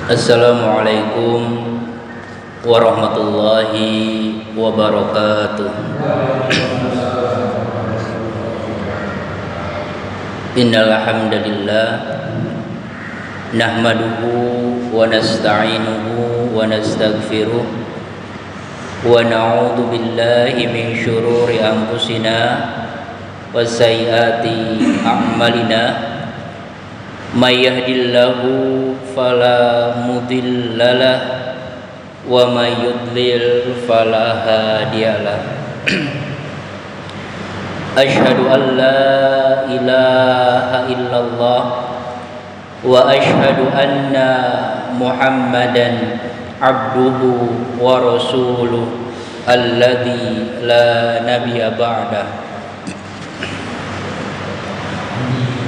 Assalamualaikum warahmatullahi wabarakatuh. Innal hamdalillah nahmaduhu wa nasta'inuhu wa nastaghfiruh wa na'udzu billahi min syururi anfusina wa sayyiati a'malina. May yahdihillahu fala mudhillalah wa may yudlil fala hadiyalah. Asyhadu an la ilaha illallah wa asyhadu anna Muhammadan abduhu wa rasuluh alladzi la nabiyya ba'dah.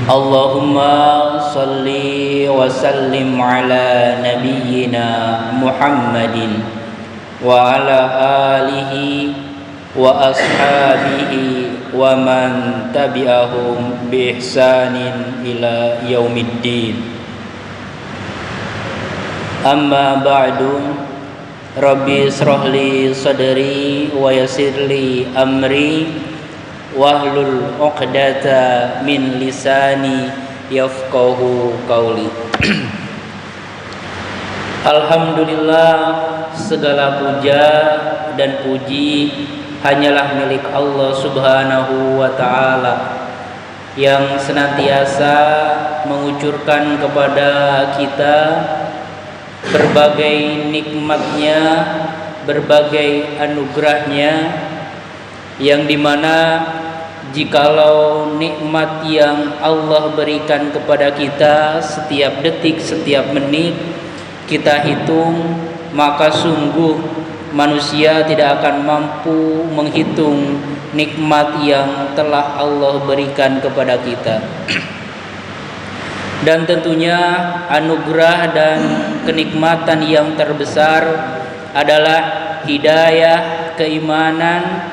Allahumma salli wa sallim ala nabiyyina Muhammadin wa ala alihi wa ashabihi wa man tabi'ahum bi ihsanin ila yaumiddin. Amma ba'du, Rabbi israh li sadri wa yassir li amri wahlul 'uqdata min lisani yafqahu qawli. Alhamdulillah, segala puja dan puji hanyalah milik Allah Subhanahu wa ta'ala yang senantiasa mengucurkan kepada kita berbagai nikmatnya, berbagai anugerahnya, yang dimana jikalau nikmat yang Allah berikan kepada kita setiap detik, setiap menit kita hitung, maka sungguh manusia tidak akan mampu menghitung nikmat yang telah Allah berikan kepada kita. Dan tentunya anugerah dan kenikmatan yang terbesar adalah hidayah keimanan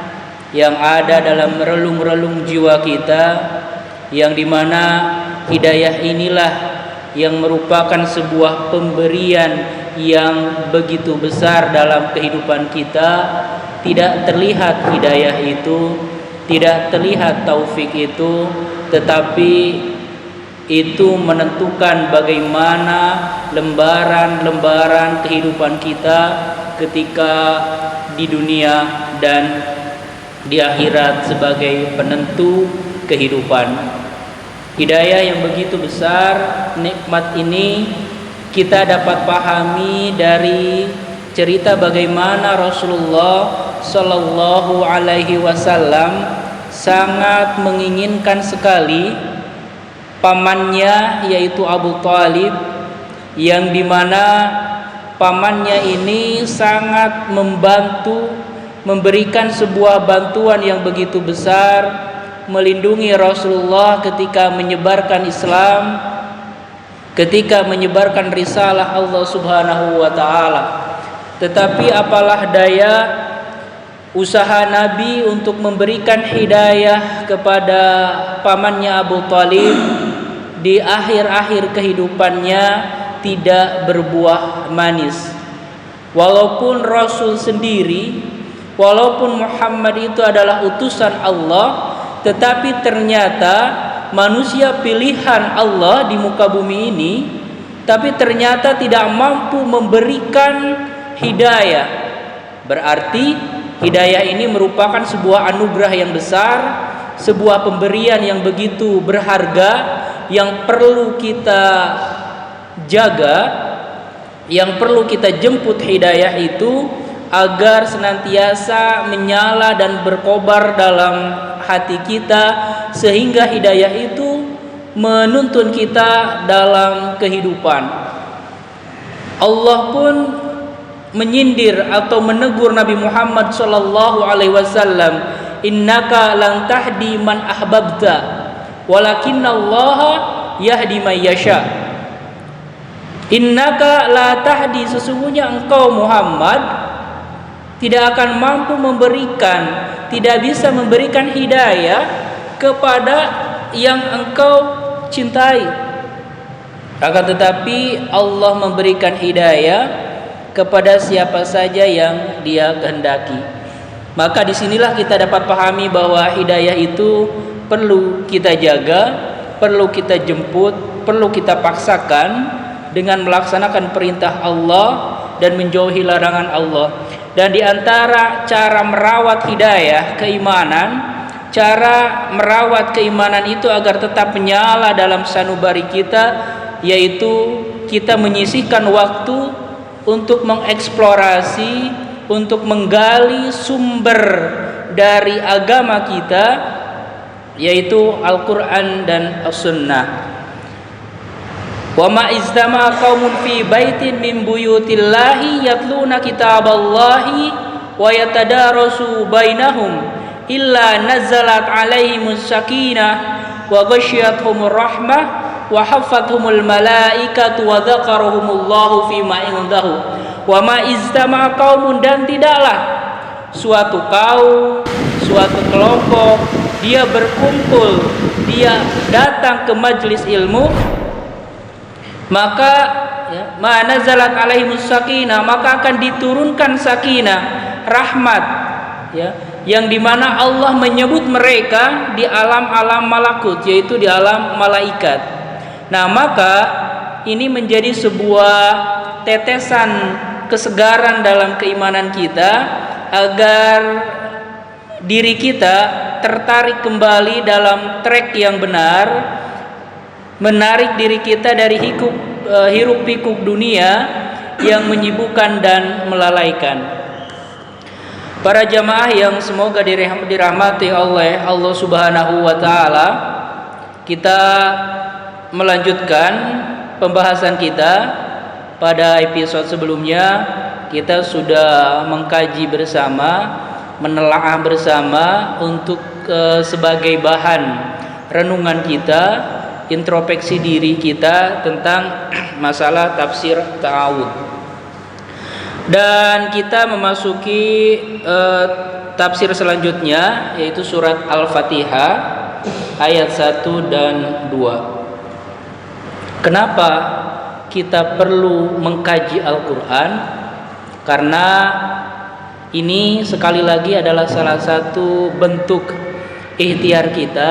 yang ada dalam relung-relung jiwa kita, yang dimana hidayah inilah yang merupakan sebuah pemberian yang begitu besar dalam kehidupan kita. Tidak terlihat hidayah itu, tidak terlihat taufik itu, tetapi itu menentukan bagaimana lembaran-lembaran kehidupan kita ketika di dunia dan di akhirat sebagai penentu kehidupan. Hidayah yang begitu besar, nikmat ini kita dapat pahami dari cerita bagaimana Rasulullah Shallallahu Alaihi Wasallam sangat menginginkan sekali pamannya, yaitu Abu Thalib, yang dimana pamannya ini sangat membantu, memberikan sebuah bantuan yang begitu besar, melindungi Rasulullah ketika menyebarkan Islam, ketika menyebarkan risalah Allah Subhanahu wa ta'ala. Tetapi apalah daya usaha Nabi untuk memberikan hidayah kepada pamannya Abu Thalib di akhir-akhir kehidupannya tidak berbuah manis. Walaupun Rasul sendiri, walaupun Muhammad itu adalah utusan Allah, tetapi ternyata manusia pilihan Allah di muka bumi ini, tapi ternyata tidak mampu memberikan hidayah. Berarti hidayah ini merupakan sebuah anugerah yang besar, sebuah pemberian yang begitu berharga, yang perlu kita jaga, yang perlu kita jemput hidayah itu agar senantiasa menyala dan berkobar dalam hati kita, sehingga hidayah itu menuntun kita dalam kehidupan. Allah pun menyindir atau menegur Nabi Muhammad sallallahu alaihi wasallam, innaka lan tahdi man ahbabta walakinallaha yahdi may yasha. Innaka la tahdi, sesungguhnya engkau Muhammad tidak akan mampu memberikan, tidak bisa memberikan hidayah kepada yang engkau cintai. Akan tetapi Allah memberikan hidayah kepada siapa saja yang Dia kehendaki. Maka disinilah kita dapat pahami bahwa hidayah itu perlu kita jaga, perlu kita jemput, perlu kita paksakan dengan melaksanakan perintah Allah dan menjauhi larangan Allah. Dan di antara cara merawat hidayah, keimanan, cara merawat keimanan itu agar tetap menyala dalam sanubari kita, yaitu kita menyisihkan waktu untuk mengeksplorasi, untuk menggali sumber dari agama kita, yaitu Al-Quran dan As-Sunnah. Wa ma iztama qaumun fi baitin min buyutillahi yatluna kitaballahi wa yatadarasu bainahum illa nazalat alaihimus sakinah wa ghasyiyatuhumur rahmah wa haffathumul malaikatu wa dzakarahumullahu fi ma indahu. Wa ma iztama qaumun, dan tidaklah suatu kaum, suatu kelompok dia berkumpul, dia datang ke majelis ilmu, maka ma nazalat alaihimus sakinah, maka akan diturunkan sakinah, rahmat, yang dimana Allah menyebut mereka di alam-alam malakut, yaitu di alam malaikat. Nah, maka ini menjadi sebuah tetesan kesegaran dalam keimanan kita agar diri kita tertarik kembali dalam track yang benar, menarik diri kita dari hiruk pikuk dunia yang menyibukkan dan melalaikan. Para jamaah yang semoga dirahmati oleh Allah Subhanahu wa taala, kita melanjutkan pembahasan kita. Pada episode sebelumnya kita sudah mengkaji bersama, menelaah bersama untuk sebagai bahan renungan kita, introspeksi diri kita tentang masalah tafsir ta'awud. Dan kita memasuki tafsir selanjutnya, yaitu surat Al-Fatihah ayat 1 dan 2. Kenapa kita perlu mengkaji Al-Quran? Karena ini sekali lagi adalah salah satu bentuk ikhtiar kita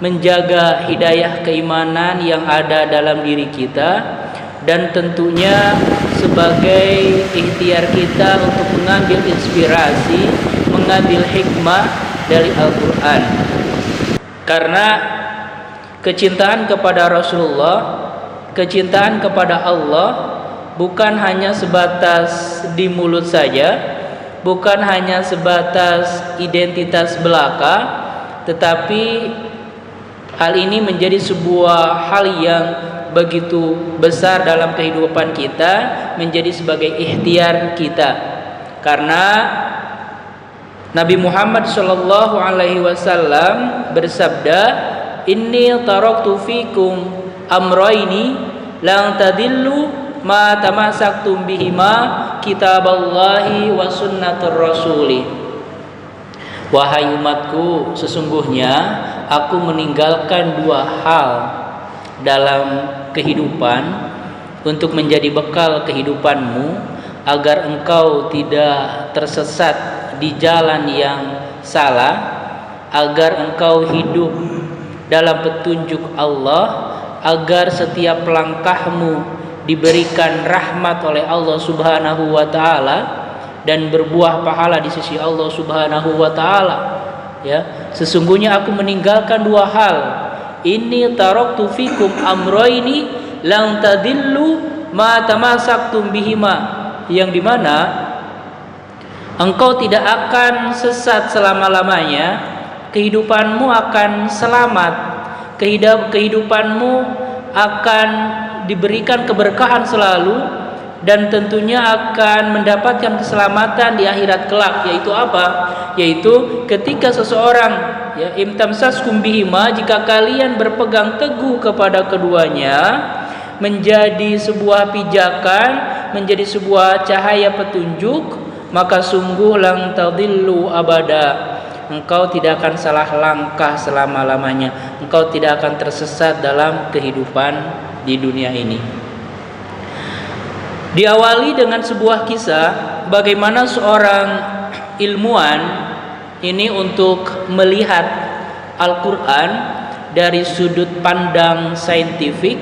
menjaga hidayah keimanan yang ada dalam diri kita, dan tentunya sebagai ikhtiar kita untuk mengambil inspirasi, mengambil hikmah dari Al-Quran. Karena kecintaan kepada Rasulullah, kecintaan kepada Allah bukan hanya sebatas di mulut saja, bukan hanya sebatas identitas belaka, tetapi hal ini menjadi sebuah hal yang begitu besar dalam kehidupan kita, menjadi sebagai ikhtiar kita. Karena Nabi Muhammad sallallahu alaihi wasallam bersabda, "Inni taraktu fikum amrayni lan tadillu ma tamassaktum bihima kitaballahi wa sunnatur rasuli." Wahai umatku, sesungguhnya aku meninggalkan dua hal dalam kehidupan untuk menjadi bekal kehidupanmu, agar engkau tidak tersesat di jalan yang salah, agar engkau hidup dalam petunjuk Allah, agar setiap langkahmu diberikan rahmat oleh Allah Subhanahu wa taala dan berbuah pahala di sisi Allah Subhanahu wa taala. Sesungguhnya aku meninggalkan dua hal. Inni taraktu fikum amrayni lan tadillu ma tamassaktum bihima, yang dimana engkau tidak akan sesat selama-lamanya, kehidupanmu akan selamat, kehidupanmu akan diberikan keberkahan selalu, dan tentunya akan mendapatkan keselamatan di akhirat kelak. Yaitu apa? Yaitu ketika seseorang imtamsaskum bihima, jika kalian berpegang teguh kepada keduanya, menjadi sebuah pijakan, menjadi sebuah cahaya petunjuk, maka sungguh lang tadillu abada, engkau tidak akan salah langkah selama-lamanya, engkau tidak akan tersesat dalam kehidupan di dunia ini. Diawali dengan sebuah kisah bagaimana seorang ilmuwan ini untuk melihat Al-Quran dari sudut pandang saintifik,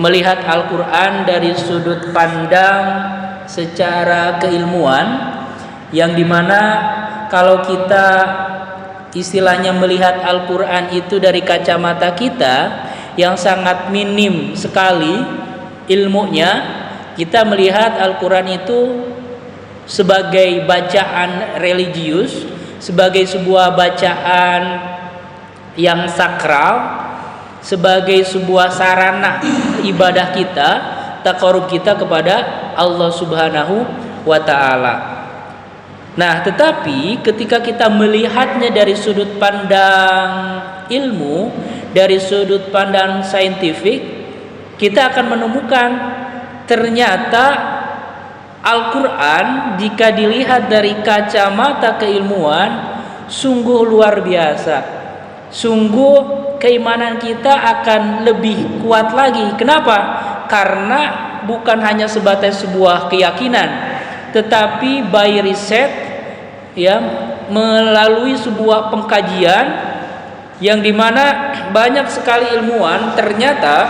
melihat Al-Quran dari sudut pandang secara keilmuan, yang dimana kalau kita istilahnya melihat Al-Quran itu dari kacamata kita yang sangat minim sekali ilmunya, kita melihat Al-Quran itu sebagai bacaan religius, sebagai sebuah bacaan yang sakral, sebagai sebuah sarana ibadah kita, taqarrub kita kepada Allah Subhanahu wa ta'ala. Nah, tetapi ketika kita melihatnya dari sudut pandang ilmu, dari sudut pandang saintifik, kita akan menemukan ternyata Al-Quran jika dilihat dari kacamata keilmuan sungguh luar biasa. Sungguh keimanan kita akan lebih kuat lagi. Kenapa? Karena bukan hanya sebatas sebuah keyakinan, tetapi by riset, ya, melalui sebuah pengkajian yang dimana banyak sekali ilmuwan ternyata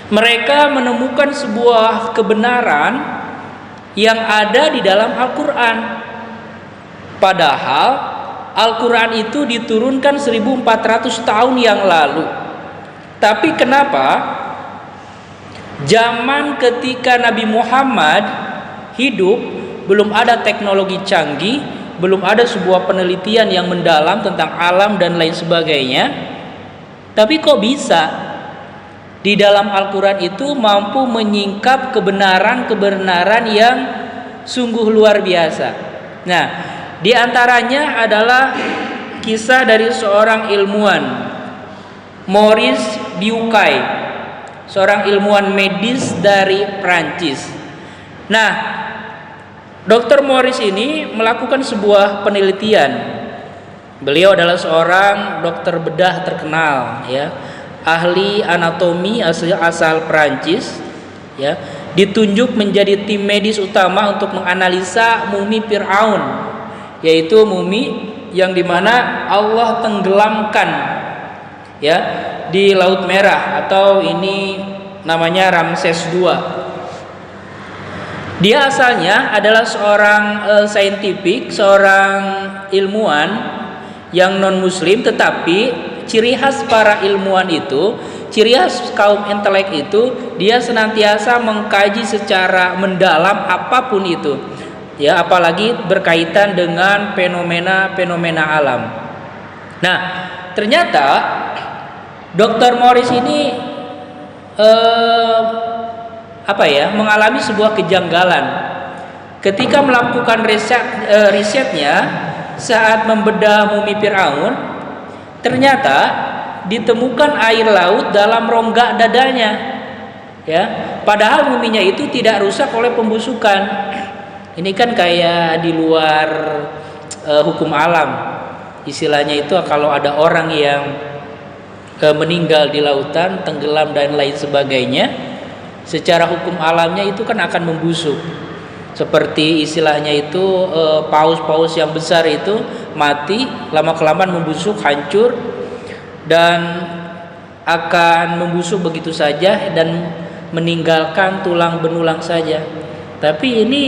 mereka menemukan sebuah kebenaran yang ada di dalam Al-Quran. Padahal Al-Quran itu diturunkan 1400 tahun yang lalu. Tapi kenapa zaman ketika Nabi Muhammad hidup belum ada teknologi canggih, belum ada sebuah penelitian yang mendalam tentang alam dan lain sebagainya, tapi kok bisa di dalam Al-Quran itu mampu menyingkap kebenaran-kebenaran yang sungguh luar biasa. Nah, di antaranya adalah kisah dari seorang ilmuwan, Maurice Bucaille, seorang ilmuwan medis dari Prancis. Nah, Dr. Maurice ini melakukan sebuah penelitian. Beliau adalah seorang dokter bedah terkenal, ya, ahli anatomi asal Prancis, ya, ditunjuk menjadi tim medis utama untuk menganalisa mumi Fir'aun, yaitu mumi yang dimana Allah tenggelamkan, ya, di Laut Merah, atau ini namanya Ramses II. Dia asalnya adalah seorang saintifik, seorang ilmuwan yang non muslim, tetapi ciri khas para ilmuwan itu, ciri khas kaum intelek itu, dia senantiasa mengkaji secara mendalam apapun itu, ya, apalagi berkaitan dengan fenomena-fenomena alam. Nah, ternyata Dr. Maurice ini mengalami sebuah kejanggalan ketika melakukan risetnya saat membedah mumi Fir'aun. Ternyata ditemukan air laut dalam rongga dadanya, ya, padahal muminya itu tidak rusak oleh pembusukan. Ini kan kayak di luar hukum alam. Istilahnya itu kalau ada orang yang meninggal di lautan, tenggelam dan lain sebagainya, secara hukum alamnya itu kan akan membusuk. Seperti istilahnya itu paus-paus yang besar itu mati, lama-kelamaan membusuk, hancur, dan akan membusuk begitu saja dan meninggalkan tulang benulang saja. Tapi ini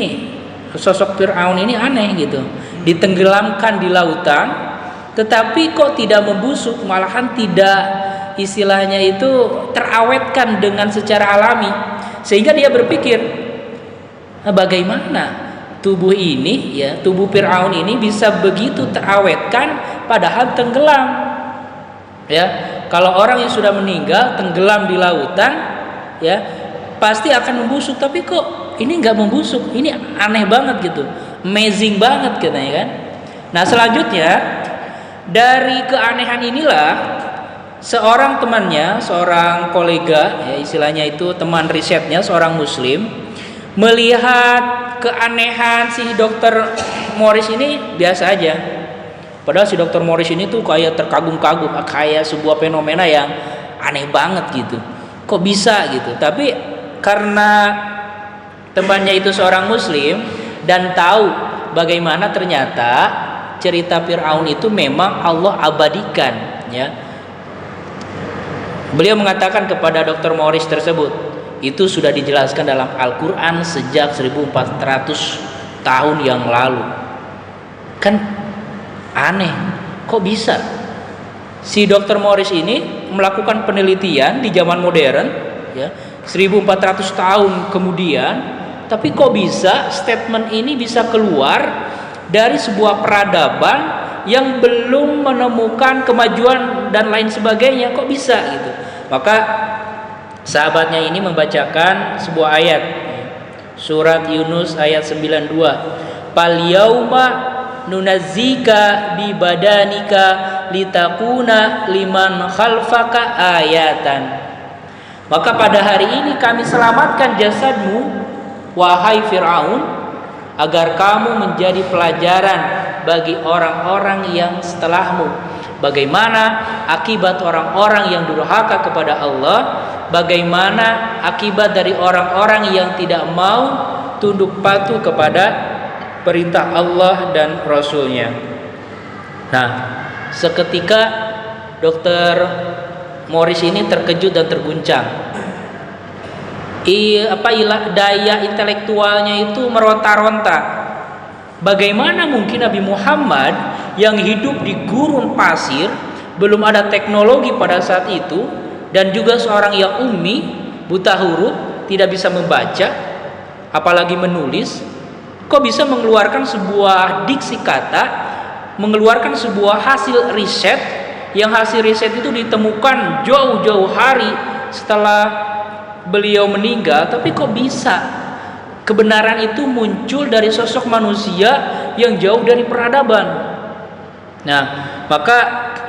sosok Fir'aun ini aneh gitu, ditenggelamkan di lautan, tetapi kok tidak membusuk, malahan tidak, istilahnya itu terawetkan dengan secara alami, sehingga dia berpikir, bagaimana tubuh ini, ya, tubuh Fir'aun ini bisa begitu terawetkan padahal tenggelam, ya. Kalau orang yang sudah meninggal tenggelam di lautan, ya, pasti akan membusuk, tapi kok ini nggak membusuk, ini aneh banget gitu, amazing banget katanya kan. Nah, selanjutnya dari keanehan inilah seorang temannya, seorang kolega, ya, istilahnya itu teman risetnya, seorang muslim, melihat keanehan si Dr. Maurice ini biasa aja. Padahal si Dr. Maurice ini tuh kayak terkagum-kagum, kayak sebuah fenomena yang aneh banget gitu. kok bisa gitu. Tapi karena temannya itu seorang muslim dan tahu bagaimana ternyata cerita Fir'aun itu memang Allah abadikan, ya. Beliau mengatakan kepada Dr. Morris tersebut, itu sudah dijelaskan dalam Al-Quran sejak 1400 tahun yang lalu. Kan aneh, kok bisa si Dr. Morris ini melakukan penelitian di zaman modern, ya, 1400 tahun kemudian, tapi kok bisa statement ini bisa keluar dari sebuah peradaban yang belum menemukan kemajuan dan lain sebagainya, kok bisa gitu. Maka sahabatnya ini membacakan sebuah ayat, surat Yunus ayat 92, fal yauma nunazzika bi badanika litakuna liman khalfaka ayatan. Maka pada hari ini kami selamatkan jasadmu, wahai Fir'aun, agar kamu menjadi pelajaran bagi orang-orang yang setelahmu. Bagaimana akibat orang-orang yang durhaka kepada Allah, bagaimana akibat dari orang-orang yang tidak mau tunduk patuh kepada perintah Allah dan Rasulnya. Nah, seketika Dr. Morris ini terkejut dan terguncang. Daya intelektualnya itu meronta-ronta. Bagaimana mungkin Nabi Muhammad yang hidup di gurun pasir, belum ada teknologi pada saat itu, dan juga seorang yang ummi, buta huruf, tidak bisa membaca, apalagi menulis, kok bisa mengeluarkan sebuah diksi kata, mengeluarkan sebuah hasil riset, yang hasil riset itu ditemukan jauh-jauh hari setelah beliau meninggal, tapi kok bisa kebenaran itu muncul dari sosok manusia yang jauh dari peradaban. Nah, maka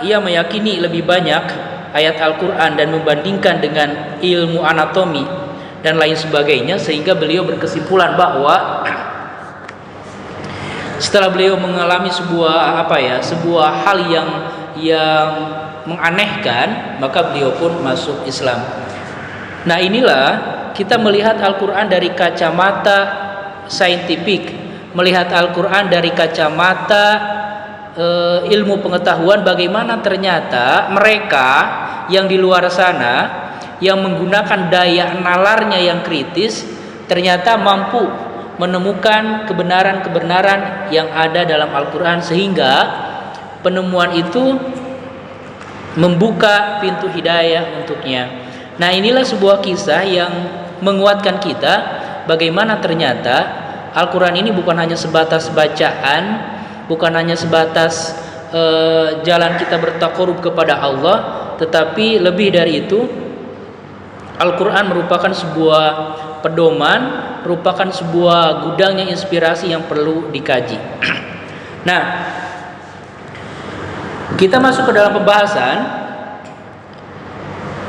ia meyakini lebih banyak ayat Al-Quran dan membandingkan dengan ilmu anatomi dan lain sebagainya, sehingga beliau berkesimpulan bahwa setelah beliau mengalami sebuah hal yang menganehkan, maka beliau pun masuk Islam. Nah, inilah kita melihat Al-Quran dari kacamata saintifik, melihat Al-Quran dari kacamata ilmu pengetahuan, bagaimana ternyata mereka yang di luar sana yang menggunakan daya nalarnya yang kritis ternyata mampu menemukan kebenaran-kebenaran yang ada dalam Al-Quran, sehingga penemuan itu membuka pintu hidayah untuknya. Nah, inilah sebuah kisah yang menguatkan kita bagaimana ternyata Al-Quran ini bukan hanya sebatas bacaan, bukan hanya sebatas jalan kita bertaqarrub kepada Allah, tetapi lebih dari itu, Al-Quran merupakan sebuah pedoman, merupakan sebuah gudangnya inspirasi yang perlu dikaji. Nah, kita masuk ke dalam pembahasan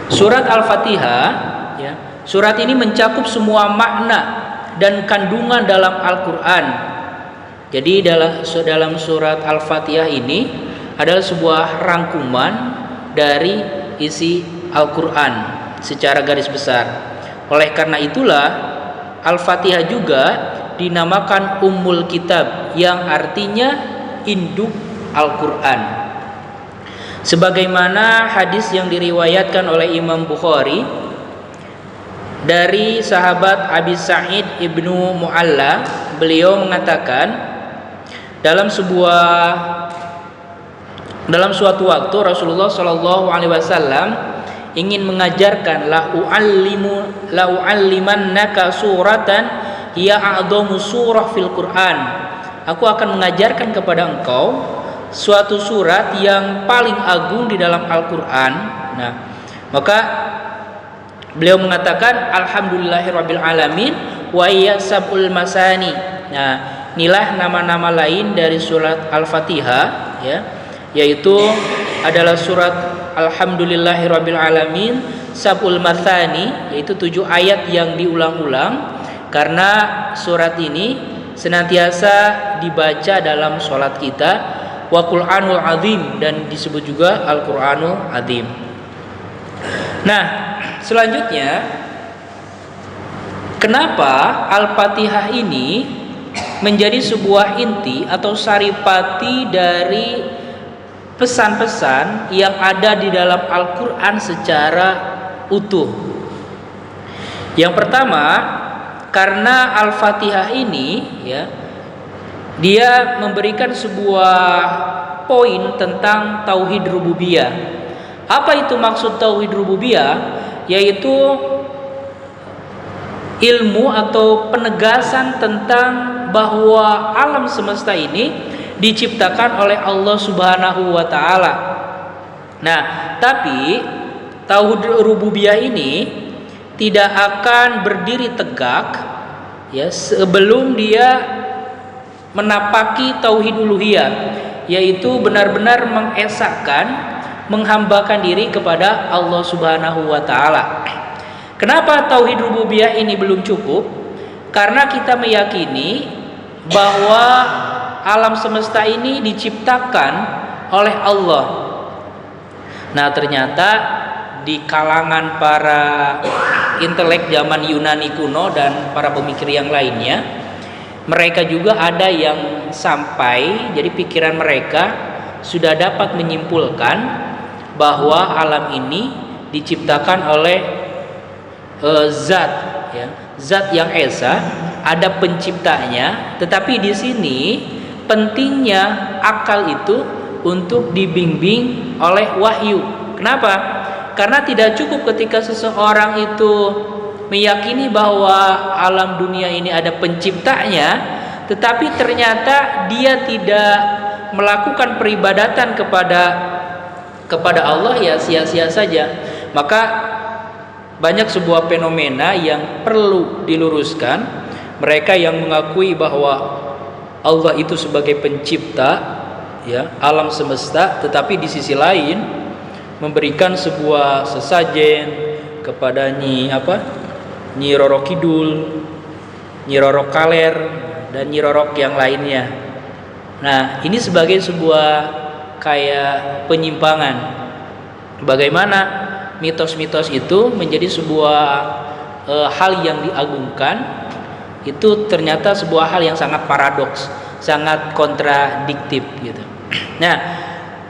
surat Al-Fatihah, ya. Surat ini mencakup semua makna dan kandungan dalam Al-Quran. Jadi dalam surat Al-Fatihah ini adalah sebuah rangkuman dari isi Al-Quran secara garis besar. Oleh karena itulah Al-Fatihah juga dinamakan Ummul Kitab, yang artinya induk Al-Quran. Sebagaimana hadis yang diriwayatkan oleh Imam Bukhari dari sahabat Abi Sa'id ibnu Mu'alla, beliau mengatakan dalam suatu waktu Rasulullah Shallallahu Alaihi Wasallam ingin mengajarkan la u'allimannaka suratan hiya a'dhamu surah fil Quran. Aku akan mengajarkan kepada engkau suatu surat yang paling agung di dalam Al-Quran. Nah, maka beliau mengatakan alhamdulillahirabbil alamin wa hiya sab'ul masani. Nah, inilah nama-nama lain dari surat Al-Fatihah, ya, yaitu adalah surat alhamdulillahirabbil alamin sab'ul masani, yaitu 7 ayat yang diulang-ulang, karena surat ini senantiasa dibaca dalam sholat kita, wa Qur'anul Azim, dan disebut juga Al-Qur'anul Azim. Nah, selanjutnya, kenapa Al-Fatihah ini menjadi sebuah inti atau saripati dari pesan-pesan yang ada di dalam Al-Quran secara utuh? Yang pertama, karena Al-Fatihah ini dia memberikan sebuah poin tentang tauhid rububiyah. Apa itu maksud tauhid rububiyah? Yaitu ilmu atau penegasan tentang bahwa alam semesta ini diciptakan oleh Allah Subhanahu wa taala. Nah, tapi tauhid rububiyah ini tidak akan berdiri tegak sebelum dia menapaki tauhid uluhiyah, yaitu benar-benar mengesahkan, menghambakan diri kepada Allah Subhanahu wa taala. Kenapa tauhid rububiyah ini belum cukup? Karena kita meyakini bahwa alam semesta ini diciptakan oleh Allah. Nah, ternyata di kalangan para intelek zaman Yunani kuno dan para pemikir yang lainnya, mereka juga ada yang sampai, jadi pikiran mereka sudah dapat menyimpulkan bahwa alam ini diciptakan oleh zat yang esa, ada penciptanya. Tetapi di sini pentingnya akal itu untuk dibimbing oleh wahyu. Kenapa? Karena tidak cukup ketika seseorang itu meyakini bahwa alam dunia ini ada penciptanya, tetapi ternyata dia tidak melakukan peribadatan kepada Allah, ya sia-sia saja. Maka banyak sebuah fenomena yang perlu diluruskan. Mereka yang mengakui bahwa Allah itu sebagai pencipta alam semesta, tetapi di sisi lain memberikan sebuah sesajen kepada Nyi Roro Kidul, Nyi Roro Kaler, dan Nyi Roro yang lainnya. Nah, ini sebagai sebuah kayak penyimpangan. Bagaimana mitos-mitos itu menjadi sebuah hal yang diagungkan, itu ternyata sebuah hal yang sangat paradoks, sangat kontradiktif gitu. Nah,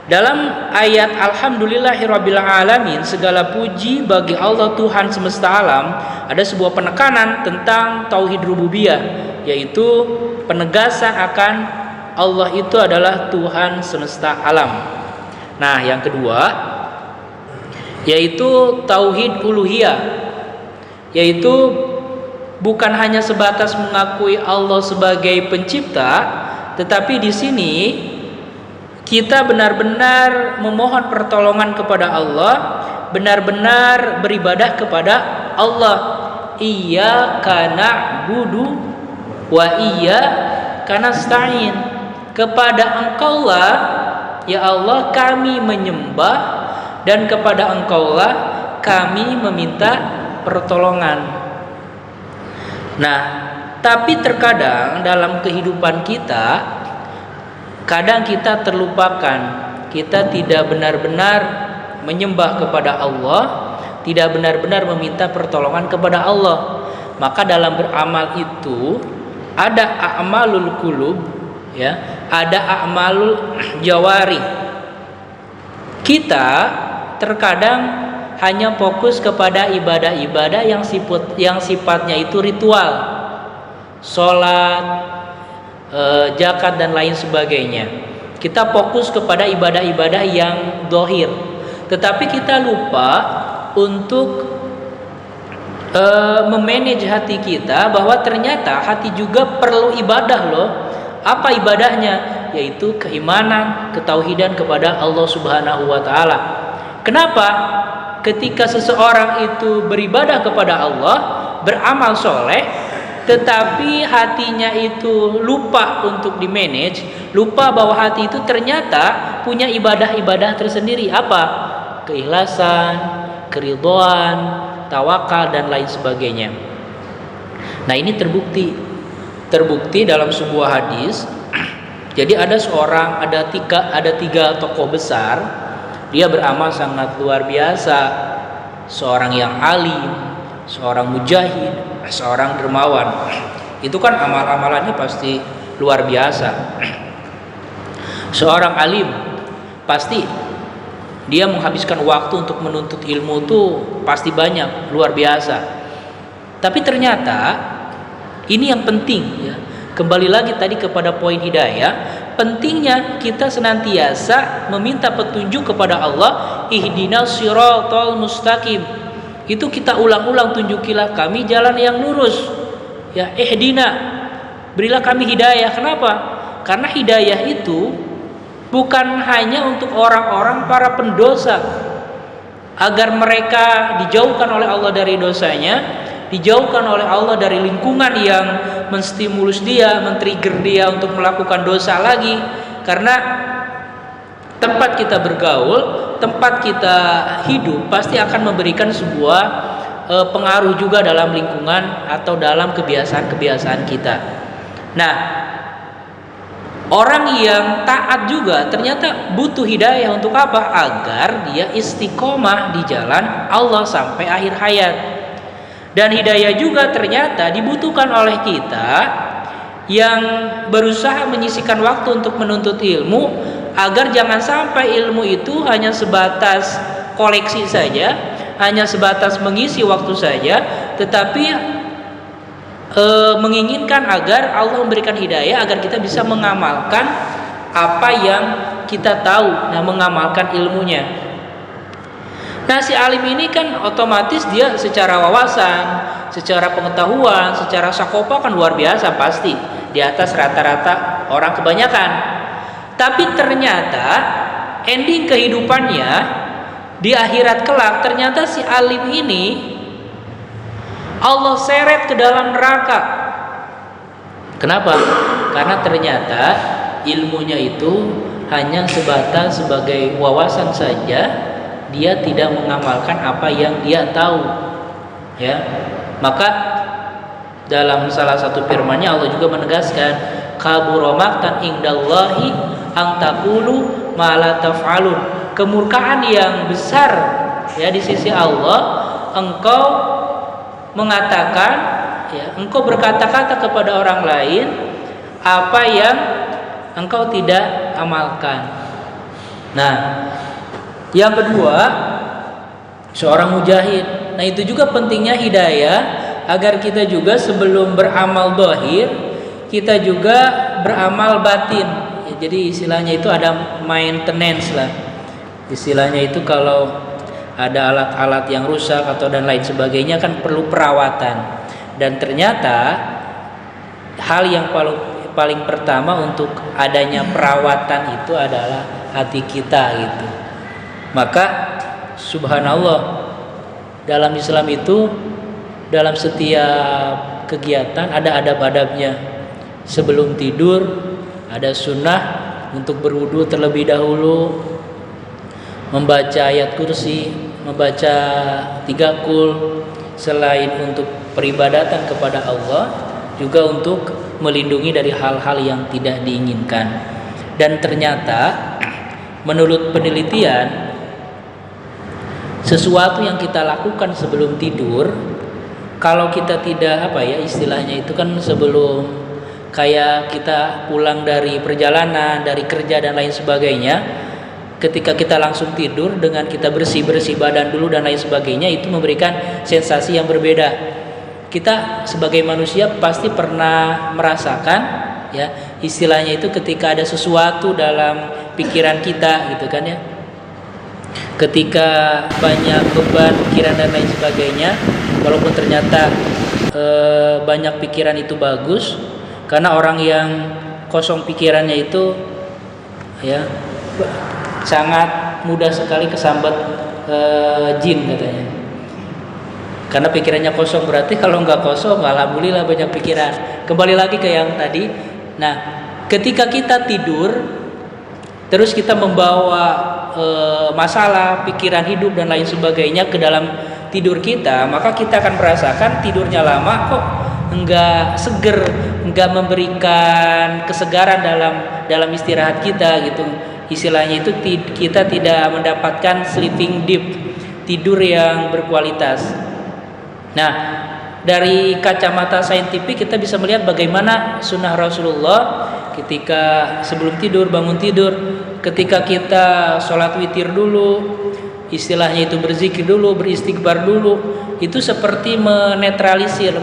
dalam ayat Alhamdulillahirabbil alamin, segala puji bagi Allah Tuhan semesta alam, ada sebuah penekanan tentang tauhid rububiyah, yaitu penegasan akan Allah itu adalah Tuhan semesta alam. Nah, yang kedua yaitu tauhid uluhiyah, yaitu bukan hanya sebatas mengakui Allah sebagai pencipta, tetapi di sini kita benar-benar memohon pertolongan kepada Allah, benar-benar beribadah kepada Allah. Iyyaka na'budu wa iyyaka nasta'in. Kepada Engkaulah ya Allah kami menyembah, dan kepada Engkaulah kami meminta pertolongan. Nah, tapi terkadang dalam kehidupan kita, kadang kita terlupakan, kita tidak benar-benar menyembah kepada Allah, tidak benar-benar meminta pertolongan kepada Allah. Maka dalam beramal itu ada a'malul qulub, ada a'malul jawari. Kita terkadang hanya fokus kepada ibadah-ibadah yang sifatnya itu ritual, sholat, zakat dan lain sebagainya. Kita fokus kepada ibadah-ibadah yang dohir, tetapi kita lupa untuk memanage hati kita, bahwa ternyata hati juga perlu ibadah loh. Apa ibadahnya? Yaitu keimanan, ketauhidan kepada Allah Subhanahu wa taala. Kenapa? Ketika seseorang itu beribadah kepada Allah, beramal soleh, tetapi hatinya itu lupa untuk dimanage, lupa bahwa hati itu ternyata punya ibadah-ibadah tersendiri. Apa? Keikhlasan, keridhaan, tawakal dan lain sebagainya. Nah, ini terbukti dalam sebuah hadis. Jadi ada tiga tokoh besar, dia beramal sangat luar biasa, seorang yang alim, seorang mujahid, seorang dermawan. Itu kan amal-amalannya pasti luar biasa. Seorang alim pasti dia menghabiskan waktu untuk menuntut ilmu itu pasti banyak, luar biasa. Tapi ternyata ini yang penting ya. Kembali lagi tadi kepada poin hidayah, pentingnya kita senantiasa meminta petunjuk kepada Allah, ihdinas siratal mustaqim. Itu kita ulang-ulang, tunjukilah kami jalan yang lurus. Ya, ihdina, berilah kami hidayah. Kenapa? Karena hidayah itu bukan hanya untuk orang-orang para pendosa, agar mereka dijauhkan oleh Allah dari dosanya, dijauhkan oleh Allah dari lingkungan yang menstimulus dia, men-trigger dia untuk melakukan dosa lagi. Karena tempat kita bergaul, tempat kita hidup pasti akan memberikan sebuah pengaruh juga dalam lingkungan atau dalam kebiasaan-kebiasaan kita. Nah, orang yang taat juga ternyata butuh hidayah untuk apa? Agar dia istiqomah di jalan Allah sampai akhir hayat. Dan hidayah juga ternyata dibutuhkan oleh kita yang berusaha menyisihkan waktu untuk menuntut ilmu, agar jangan sampai ilmu itu hanya sebatas koleksi saja, hanya sebatas mengisi waktu saja, tetapi menginginkan agar Allah memberikan hidayah agar kita bisa mengamalkan apa yang kita tahu, nah mengamalkan ilmunya. Nah, si alim ini kan otomatis dia secara wawasan, secara pengetahuan, secara sakopa kan luar biasa, pasti di atas rata-rata orang kebanyakan. Tapi ternyata ending kehidupannya di akhirat kelak, ternyata si alim ini Allah seret ke dalam neraka. Kenapa? Karena ternyata ilmunya itu hanya sebatas sebagai wawasan saja, dia tidak mengamalkan apa yang dia tahu. Ya, maka dalam salah satu firman-Nya Allah juga menegaskan, kabura maqtan indallahi an taqulu ma la taf'alun. Kemurkaan yang besar ya di sisi Allah, engkau mengatakan ya, engkau berkata-kata kepada orang lain apa yang engkau tidak amalkan. Nah, yang kedua, seorang mujahid. Nah, itu juga pentingnya hidayah, agar kita juga sebelum beramal zahir, kita juga beramal batin. Ya, jadi istilahnya itu ada maintenance lah. Istilahnya itu kalau ada alat-alat yang rusak atau dan lain sebagainya kan perlu perawatan. Dan ternyata hal yang paling pertama untuk adanya perawatan itu adalah hati kita gitu. Maka subhanallah, dalam Islam itu dalam setiap kegiatan ada adab-adabnya. Sebelum tidur ada sunnah untuk berwudu terlebih dahulu, membaca ayat kursi, membaca 3 qul, selain untuk peribadatan kepada Allah, juga untuk melindungi dari hal-hal yang tidak diinginkan. Dan ternyata menurut penelitian, sesuatu yang kita lakukan sebelum tidur, kalau kita tidak istilahnya itu kan sebelum kayak kita pulang dari perjalanan, dari kerja dan lain sebagainya, ketika kita langsung tidur dengan kita bersih-bersih badan dulu dan lain sebagainya, itu memberikan sensasi yang berbeda. Kita sebagai manusia pasti pernah merasakan ya, istilahnya itu ketika ada sesuatu dalam pikiran kita gitu kan ya. Ketika banyak beban pikiran dan lain sebagainya, walaupun ternyata banyak pikiran itu bagus, karena orang yang kosong pikirannya itu ya sangat mudah sekali kesambat jin katanya. Karena pikirannya kosong, berarti kalau nggak kosong, alhamdulillah banyak pikiran. Kembali lagi ke yang tadi. Nah, ketika kita tidur, terus kita membawa masalah, pikiran hidup dan lain sebagainya ke dalam tidur kita, maka kita akan merasakan tidurnya lama kok enggak seger, enggak memberikan kesegaran dalam istirahat kita gitu. Istilahnya itu kita tidak mendapatkan sleeping deep, tidur yang berkualitas. Nah, dari kacamata saintifik kita bisa melihat bagaimana sunnah Rasulullah ketika sebelum tidur, bangun tidur, ketika kita sholat witir dulu, istilahnya itu berzikir dulu, beristighfar dulu, itu seperti menetralisir,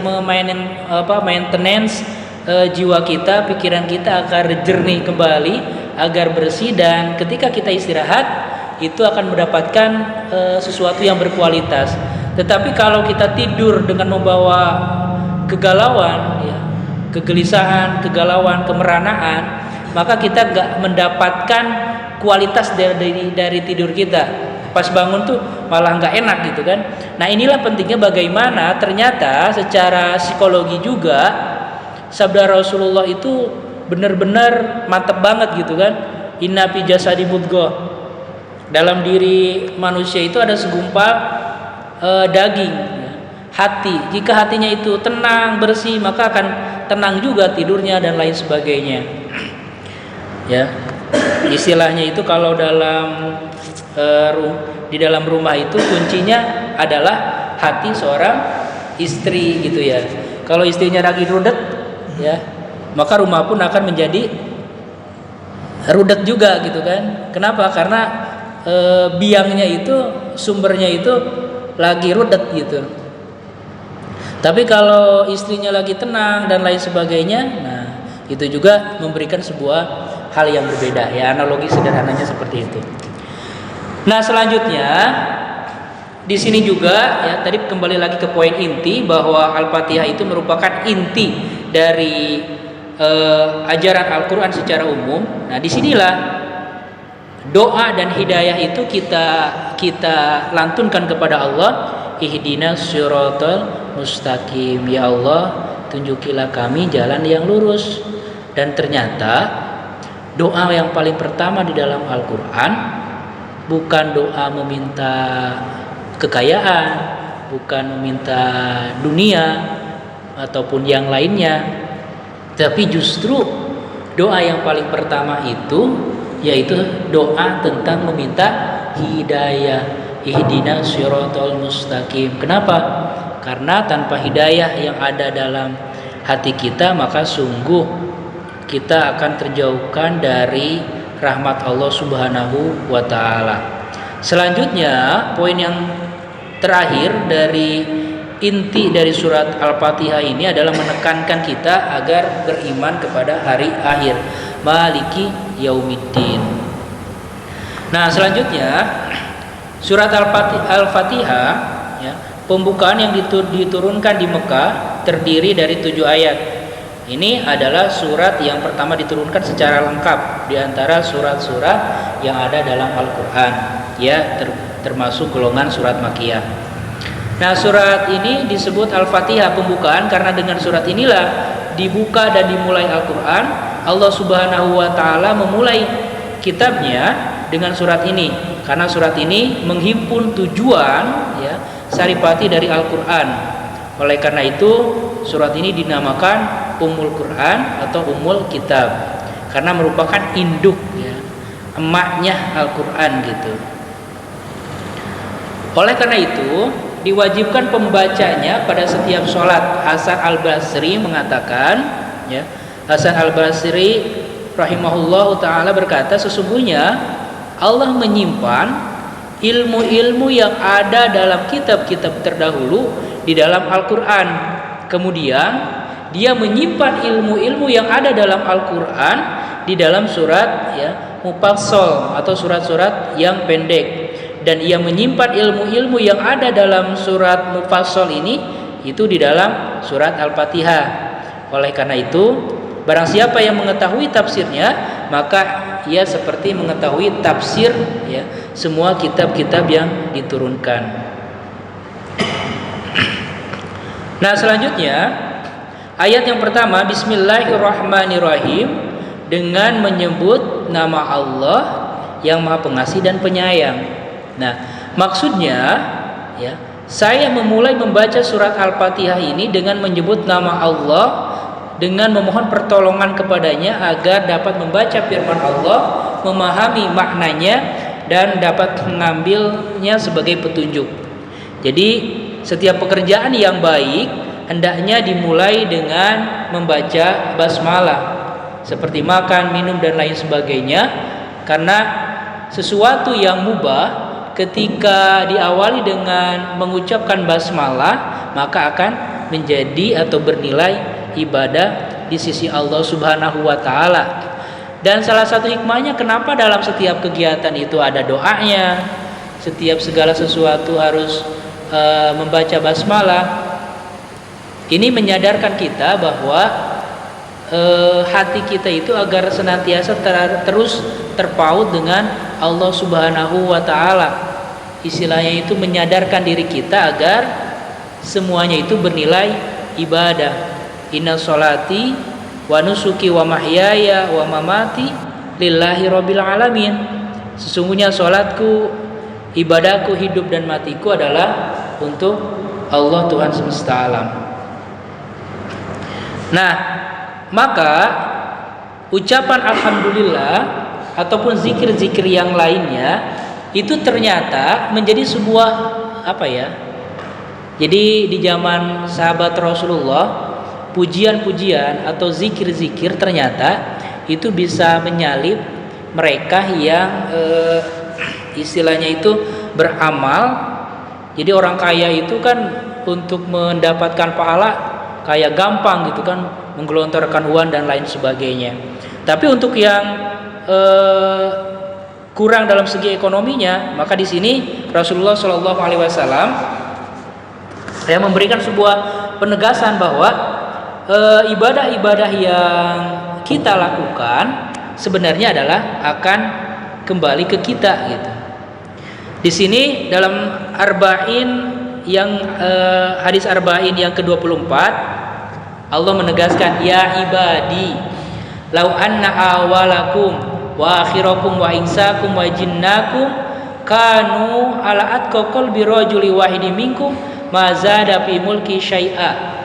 maintenance jiwa kita, pikiran kita agar jernih kembali, agar bersih, dan ketika kita istirahat itu akan mendapatkan sesuatu yang berkualitas. Tetapi kalau kita tidur dengan membawa kegalauan, ya, kegelisahan, kegalauan, kemeranaan, maka kita gak mendapatkan kualitas dari tidur kita. Pas bangun tuh malah gak enak gitu kan. Nah, inilah pentingnya bagaimana ternyata secara psikologi juga sabda Rasulullah itu benar-benar mantap banget gitu kan. Inna fi jasadi mudghah. Dalam diri manusia itu ada segumpal daging, ya, hati. Jika hatinya itu tenang, bersih, maka akan tenang juga tidurnya dan lain sebagainya. Ya, istilahnya itu kalau dalam di dalam rumah itu kuncinya adalah hati seorang istri gitu ya. Kalau istrinya lagi rudet, ya, maka rumah pun akan menjadi rudet juga gitu kan. Kenapa? Karena biangnya itu, sumbernya itu lagi rudet gitu. Tapi kalau istrinya lagi tenang dan lain sebagainya, nah itu juga memberikan sebuah hal yang berbeda ya. Analogi sederhananya seperti itu. Nah, selanjutnya di sini juga ya, tadi kembali lagi ke poin inti bahwa Al-Fatihah itu merupakan inti dari ajaran Al-Qur'an secara umum. Nah, disinilah doa dan hidayah itu kita lantunkan kepada Allah. Ihdinas siratal mustaqim, ya Allah tunjukilah kami jalan yang lurus. Dan ternyata doa yang paling pertama di dalam Al-Quran bukan doa meminta kekayaan, bukan meminta dunia ataupun yang lainnya, tapi justru doa yang paling pertama itu yaitu doa tentang meminta hidayah. Ihdinas siratal mustaqim. Kenapa? Karena tanpa hidayah yang ada dalam hati kita, maka sungguh kita akan terjauhkan dari rahmat Allah Subhanahu wa taala. Selanjutnya, poin yang terakhir dari inti dari surat Al-Fatihah ini adalah menekankan kita agar beriman kepada hari akhir. Maliki yaumiddin. Nah, selanjutnya surat Al-Fatihah ya, pembukaan yang diturunkan di Mekah terdiri dari 7 ayat. Ini adalah surat yang pertama diturunkan secara lengkap di antara surat-surat yang ada dalam Al-Qur'an, ya, termasuk golongan surat Makkiyah. Nah, surat ini disebut Al-Fatihah pembukaan karena dengan surat inilah dibuka dan dimulai Al-Qur'an. Allah Subhanahu wa taala memulai kitabnya dengan surat ini karena surat ini menghimpun tujuan ya saripati dari Al-Qur'an. Oleh karena itu surat ini dinamakan Ummul Quran atau Ummul Kitab karena merupakan induk ya, emaknya Al-Qur'an gitu. Oleh karena itu diwajibkan pembacanya pada setiap sholat. Hasan Al-Basri mengatakan ya, Hasan Al-Basri rahimahullahu ta'ala berkata, sesungguhnya Allah menyimpan ilmu-ilmu yang ada dalam kitab-kitab terdahulu di dalam Al-Quran. Kemudian dia menyimpan ilmu-ilmu yang ada dalam Al-Quran di dalam surat ya, mufassal atau surat-surat yang pendek. Dan ia menyimpan ilmu-ilmu yang ada dalam surat mufassal ini itu di dalam surat Al-Fatihah. Oleh karena itu barang siapa yang mengetahui tafsirnya, maka ia seperti mengetahui tafsir ya, semua kitab-kitab yang diturunkan. Nah, selanjutnya ayat yang pertama, Bismillahirrahmanirrahim, dengan menyebut nama Allah yang Maha Pengasih dan Penyayang. Nah, maksudnya ya, saya memulai membaca surat Al-Fatihah ini dengan menyebut nama Allah, dengan memohon pertolongan kepadanya agar dapat membaca firman Allah, memahami maknanya dan dapat mengambilnya sebagai petunjuk. Jadi setiap pekerjaan yang baik hendaknya dimulai dengan membaca basmalah, seperti makan, minum dan lain sebagainya, karena sesuatu yang mubah ketika diawali dengan mengucapkan basmalah maka akan menjadi atau bernilai ibadah di sisi Allah Subhanahu wa taala. Dan salah satu hikmahnya kenapa dalam setiap kegiatan itu ada doanya, setiap segala sesuatu harus membaca basmalah. Ini menyadarkan kita bahwa hati kita itu agar senantiasa terus terpaut dengan Allah Subhanahu wa taala. Istilahnya itu menyadarkan diri kita agar semuanya itu bernilai ibadah. Inna sholati wa nusuki wa mahyaya wa mamati lillahi rabbil alamin. Sesungguhnya salatku, ibadahku, hidup dan matiku adalah untuk Allah Tuhan semesta alam. Nah, maka ucapan alhamdulillah ataupun zikir-zikir yang lainnya itu ternyata menjadi sebuah jadi di zaman sahabat Rasulullah, pujian-pujian atau zikir-zikir ternyata itu bisa menyalip mereka yang istilahnya itu beramal. Jadi orang kaya itu kan untuk mendapatkan pahala kayak gampang gitu kan, menggelontorkan uang dan lain sebagainya. Tapi untuk yang kurang dalam segi ekonominya, maka di sini Rasulullah Shallallahu Alaihi Wasallam yang memberikan sebuah penegasan bahwa ibadah-ibadah yang kita lakukan sebenarnya adalah akan kembali ke kita gitu. Di sini dalam arba'in yang hadis arba'in yang ke-24 Allah menegaskan, ya ibadi lau anna awalakum wa akhirakum wa insakum wa jinnakum kanu ala atqa qalbi rajuli wahidin minkum ma zada fi mulki syai'a.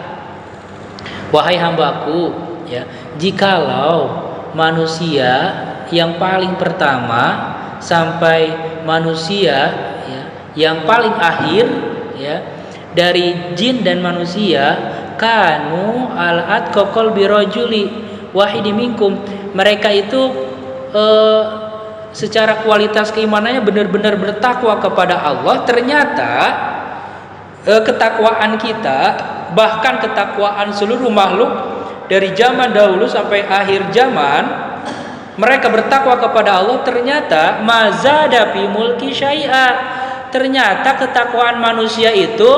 Wahai hambaku, ya, jikalau manusia yang paling pertama sampai manusia ya, yang paling akhir ya, dari jin dan manusia, kanu al-at kokol birojuli wahidi minkum, mereka itu secara kualitas keimanannya benar-benar bertakwa kepada Allah. Ternyata ketakwaan kita, bahkan ketakwaan seluruh makhluk dari zaman dahulu sampai akhir zaman, mereka bertakwa kepada Allah, ternyata mazada fi mulki syai'a. Ternyata ketakwaan manusia itu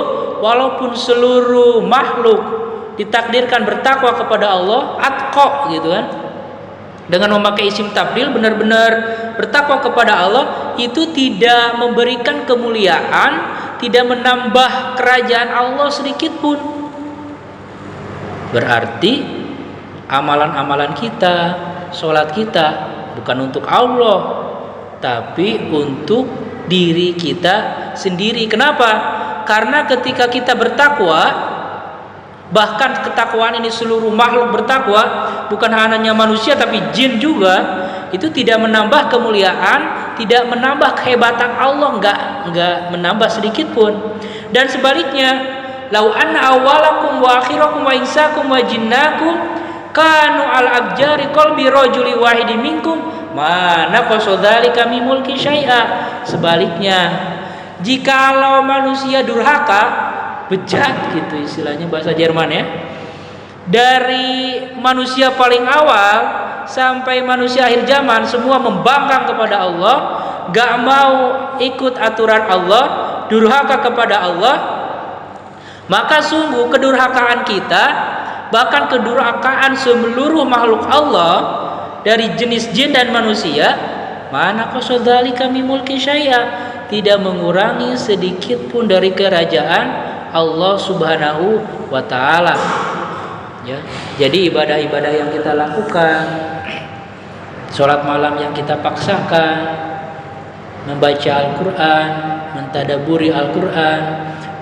walaupun seluruh makhluk ditakdirkan bertakwa kepada Allah, atqa gitu kan, dengan memakai isim tabdil, benar-benar bertakwa kepada Allah, itu tidak memberikan kemuliaan, tidak menambah kerajaan Allah sedikit pun. Berarti amalan-amalan kita, sholat kita bukan untuk Allah, tapi untuk diri kita sendiri. Kenapa? Karena ketika kita bertakwa, bahkan ketakwaan ini seluruh makhluk bertakwa, bukan hanya manusia tapi jin juga, itu tidak menambah kemuliaan, tidak menambah kehebatan Allah, enggak menambah sedikit pun. Dan sebaliknya, lau anna awalakum wa akhirakum wa insakum wa jinnakum kanu al abjari qalbi rajuli wahidi minkum mana qasadzalika min mulki syai'a. Sebaliknya, jikalau manusia durhaka, bejat gitu istilahnya bahasa Jerman ya, dari manusia paling awal sampai manusia akhir zaman semua membangkang kepada Allah, gak mau ikut aturan Allah, durhaka kepada Allah, maka sungguh kedurhakaan kita, bahkan kedurhakaan seluruh makhluk Allah dari jenis jin dan manusia, mana qasadzalika min mulki syai'a, tidak mengurangi sedikit pun dari kerajaan Allah Subhanahu wa taala. Ya. Jadi ibadah-ibadah yang kita lakukan, sholat malam yang kita paksakan, membaca Al-Qur'an, mentadaburi Al-Qur'an,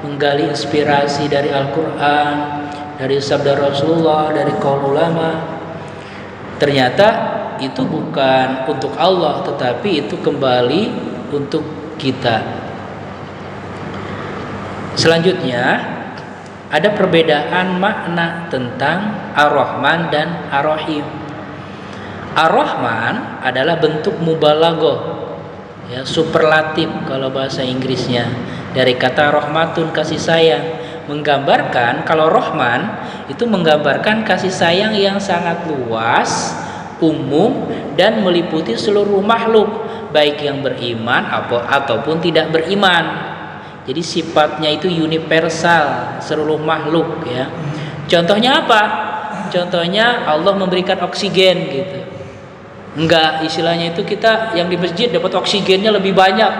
menggali inspirasi dari Al-Qur'an, dari sabda Rasulullah, dari qaul ulama, ternyata itu bukan untuk Allah, tetapi itu kembali untuk kita. Selanjutnya ada perbedaan makna tentang Ar-Rahman dan Ar-Rahim. Ar-Rahman adalah bentuk mubalaghah, ya, superlatif kalau bahasa Inggrisnya, dari kata rahmatun, kasih sayang, menggambarkan kalau Rahman itu menggambarkan kasih sayang yang sangat luas, umum, dan meliputi seluruh makhluk, baik yang beriman ataupun tidak beriman. Jadi sifatnya itu universal, seluruh makhluk, ya. Contohnya apa? Contohnya Allah memberikan oksigen gitu. Enggak, istilahnya itu kita yang di masjid dapat oksigennya lebih banyak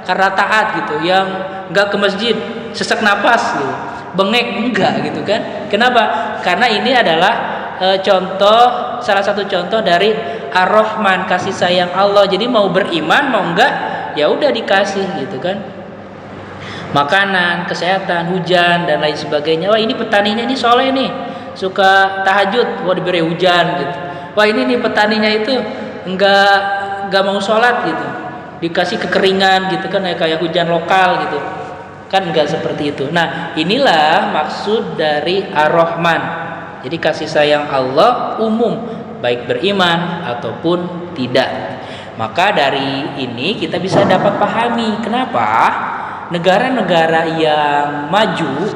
karena taat gitu. Yang enggak ke masjid sesak napas gitu, bengek, enggak gitu kan. Kenapa? Karena ini adalah salah satu contoh dari Ar-Rahman, kasih sayang Allah. Jadi mau beriman mau enggak ya udah dikasih gitu kan. Makanan, kesehatan, hujan dan lain sebagainya. Wah, ini petaninya ini soleh nih, suka tahajud, wah diberi hujan gitu. Wah, ini nih petaninya itu enggak mau sholat gitu, dikasih kekeringan gitu kan, kayak hujan lokal gitu kan, enggak seperti itu. Nah, inilah maksud dari Ar-Rahman. Jadi kasih sayang Allah umum, baik beriman ataupun tidak. Maka dari ini kita bisa dapat pahami kenapa negara-negara yang maju,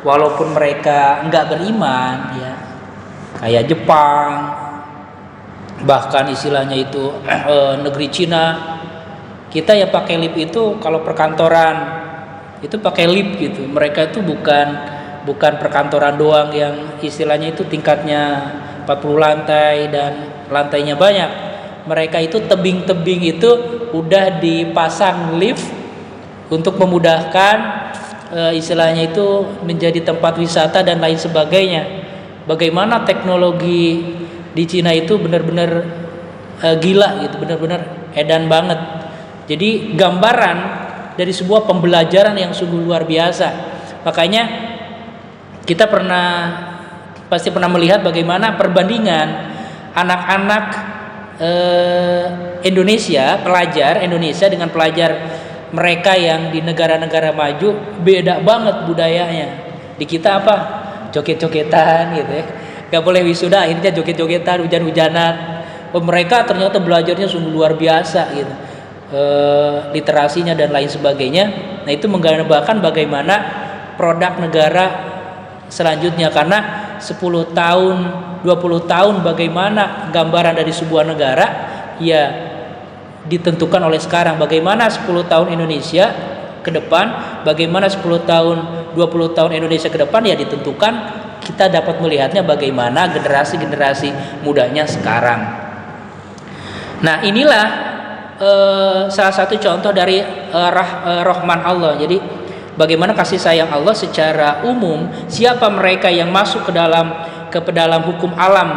walaupun mereka enggak beriman, ya, kayak Jepang, bahkan istilahnya itu negeri Cina, kita ya pakai lift itu kalau perkantoran itu pakai lift gitu. Mereka itu bukan perkantoran doang yang istilahnya itu tingkatnya 40 lantai dan lantainya banyak. Mereka itu tebing-tebing itu udah dipasang lift untuk memudahkan istilahnya itu menjadi tempat wisata dan lain sebagainya. Bagaimana teknologi di Cina itu benar-benar gila gitu, benar-benar edan banget. Jadi gambaran dari sebuah pembelajaran yang sungguh luar biasa. Makanya kita pasti pernah melihat bagaimana perbandingan anak-anak Indonesia, pelajar Indonesia dengan pelajar mereka yang di negara-negara maju, beda banget budayanya. Di kita apa? Joget-jogetan gitu ya. Gak boleh wisuda, akhirnya joget-jogetan, hujan-hujanan. Mereka ternyata belajarnya sungguh luar biasa gitu. Literasinya dan lain sebagainya. Nah, itu menggambarkan bagaimana produk negara selanjutnya, karena 10 tahun, 20 tahun bagaimana gambaran dari sebuah negara ya ditentukan oleh sekarang. Bagaimana 10 tahun Indonesia ke depan, bagaimana 10 tahun, 20 tahun Indonesia ke depan ya ditentukan, kita dapat melihatnya bagaimana generasi-generasi mudanya sekarang. Nah, inilah salah satu contoh dari Rahman Allah. Jadi bagaimana kasih sayang Allah secara umum, siapa mereka yang masuk ke dalam hukum alam,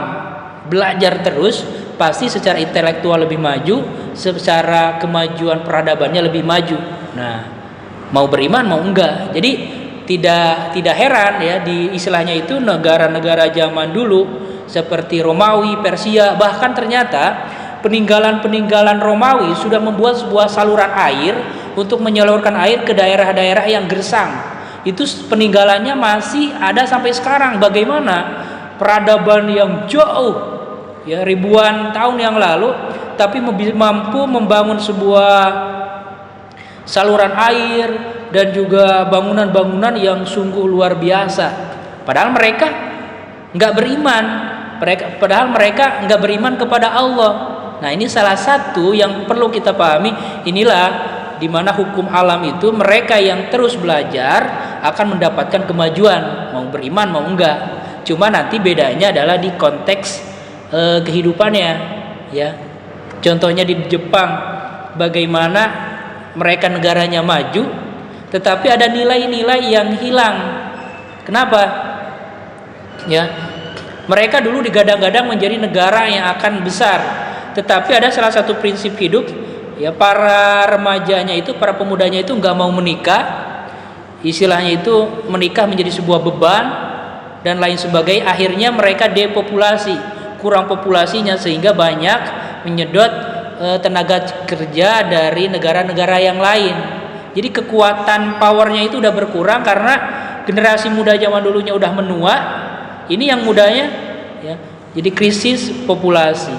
belajar terus, pasti secara intelektual lebih maju, secara kemajuan peradabannya lebih maju. Nah, mau beriman mau enggak. Jadi tidak heran ya, di istilahnya itu negara-negara zaman dulu seperti Romawi, Persia, bahkan ternyata peninggalan Romawi sudah membuat sebuah saluran air untuk menyalurkan air ke daerah-daerah yang gersang. Itu peninggalannya masih ada sampai sekarang. Bagaimana peradaban yang jauh ya ribuan tahun yang lalu, tapi mampu membangun sebuah saluran air dan juga bangunan-bangunan yang sungguh luar biasa. Padahal mereka nggak beriman kepada Allah. Nah, ini salah satu yang perlu kita pahami. Inilah di mana hukum alam itu mereka yang terus belajar akan mendapatkan kemajuan, mau beriman mau enggak. Cuma nanti bedanya adalah di konteks kehidupannya, ya. Contohnya di Jepang, bagaimana mereka negaranya maju, tetapi ada nilai-nilai yang hilang. Kenapa? Ya, mereka dulu digadang-gadang menjadi negara yang akan besar, tetapi ada salah satu prinsip hidup, ya, para remajanya itu, para pemudanya itu nggak mau menikah. Istilahnya itu menikah menjadi sebuah beban dan lain sebagainya. Akhirnya mereka depopulasi, kurang populasinya, sehingga banyak menyedot tenaga kerja dari negara-negara yang lain. Jadi kekuatan powernya itu udah berkurang karena generasi muda zaman dulunya udah menua. Ini yang mudanya ya. Jadi krisis populasi.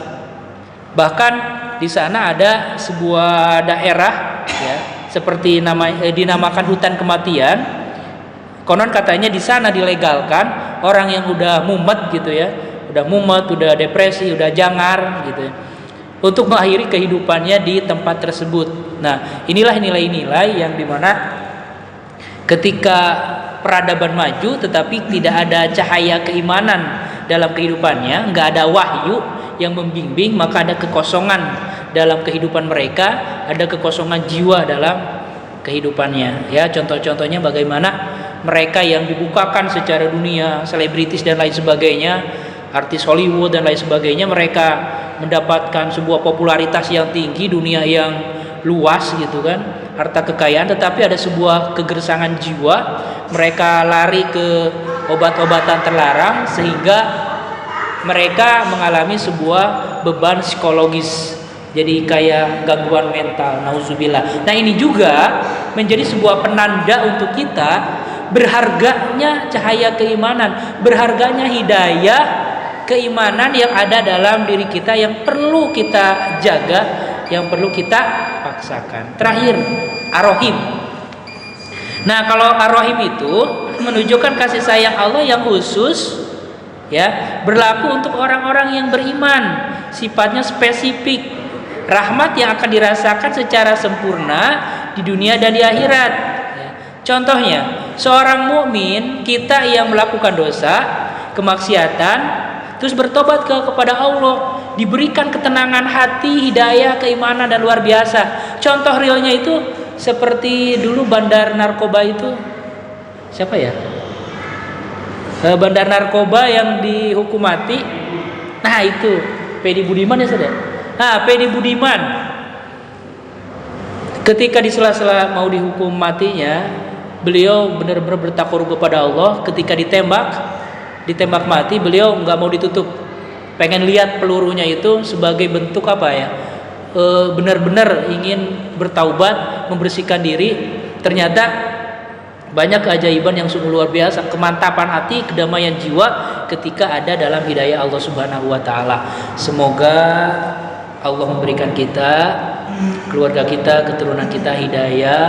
Bahkan di sana ada sebuah daerah ya, seperti dinamakan hutan kematian. Konon katanya di sana dilegalkan orang yang udah mumet gitu ya, udah mumet, udah depresi, udah jangar gitu ya, untuk mengakhiri kehidupannya di tempat tersebut. Nah, inilah nilai-nilai yang dimana ketika peradaban maju tetapi tidak ada cahaya keimanan dalam kehidupannya, nggak ada wahyu yang membimbing, maka ada kekosongan dalam kehidupan mereka, ada kekosongan jiwa dalam kehidupannya. Ya, contoh-contohnya bagaimana mereka yang dibukakan secara dunia, selebritis dan lain sebagainya, artis Hollywood dan lain sebagainya, mereka mendapatkan sebuah popularitas yang tinggi, dunia yang luas gitu kan, harta kekayaan, tetapi ada sebuah kegersangan jiwa, mereka lari ke obat-obatan terlarang sehingga mereka mengalami sebuah beban psikologis, jadi kayak gangguan mental, nauzubillah. Nah, ini juga menjadi sebuah penanda untuk kita berharganya cahaya keimanan, berharganya hidayah keimanan yang ada dalam diri kita, yang perlu kita jaga, yang perlu kita paksakan. Terakhir, ar-Rahim. Nah, kalau ar-Rahim itu menunjukkan kasih sayang Allah yang khusus ya, berlaku untuk orang-orang yang beriman, sifatnya spesifik, rahmat yang akan dirasakan secara sempurna di dunia dan di akhirat ya. Contohnya, seorang mukmin kita yang melakukan dosa, kemaksiatan, terus bertobat kepada Allah, diberikan ketenangan hati, hidayah, keimanan dan luar biasa. Contoh realnya itu seperti dulu bandar narkoba itu siapa ya? Bandar narkoba yang dihukum mati. Nah, itu Pedi Budiman ya saudara. Nah, Pedi Budiman ketika di sela-sela mau dihukum matinya, beliau benar-benar bertakwa kepada Allah. Ketika ditembak mati, beliau nggak mau ditutup, pengen lihat pelurunya itu sebagai bentuk apa ya, benar-benar ingin bertaubat, membersihkan diri. Ternyata banyak keajaiban yang sungguh luar biasa, kemantapan hati, kedamaian jiwa ketika ada dalam hidayah Allah Subhanahu wa taala. Semoga Allah memberikan kita, keluarga kita, keturunan kita hidayah,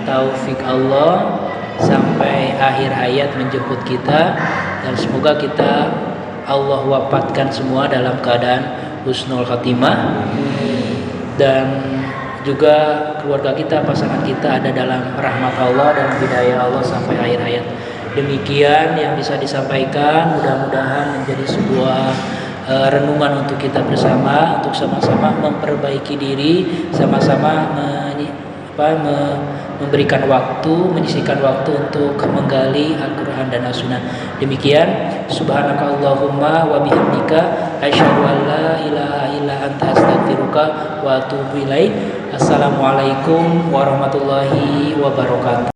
taufik Allah sampai akhir hayat menjemput kita, dan semoga kita Allah wafatkan semua dalam keadaan husnul khatimah, dan juga keluarga kita, pasangan kita ada dalam rahmat Allah dan hidayah Allah sampai akhir hayat. Demikian yang bisa disampaikan, mudah-mudahan menjadi sebuah renungan untuk kita bersama, untuk sama-sama memperbaiki diri, sama-sama memberikan waktu, menyisihkan waktu untuk menggali Al-Quran dan As-Sunnah. Demikian, subhanakallahumma wa bihamdika asyhadu an la ilaha illa anta astaghfiruka wa atubu ilaik. Assalamualaikum warahmatullahi wabarakatuh.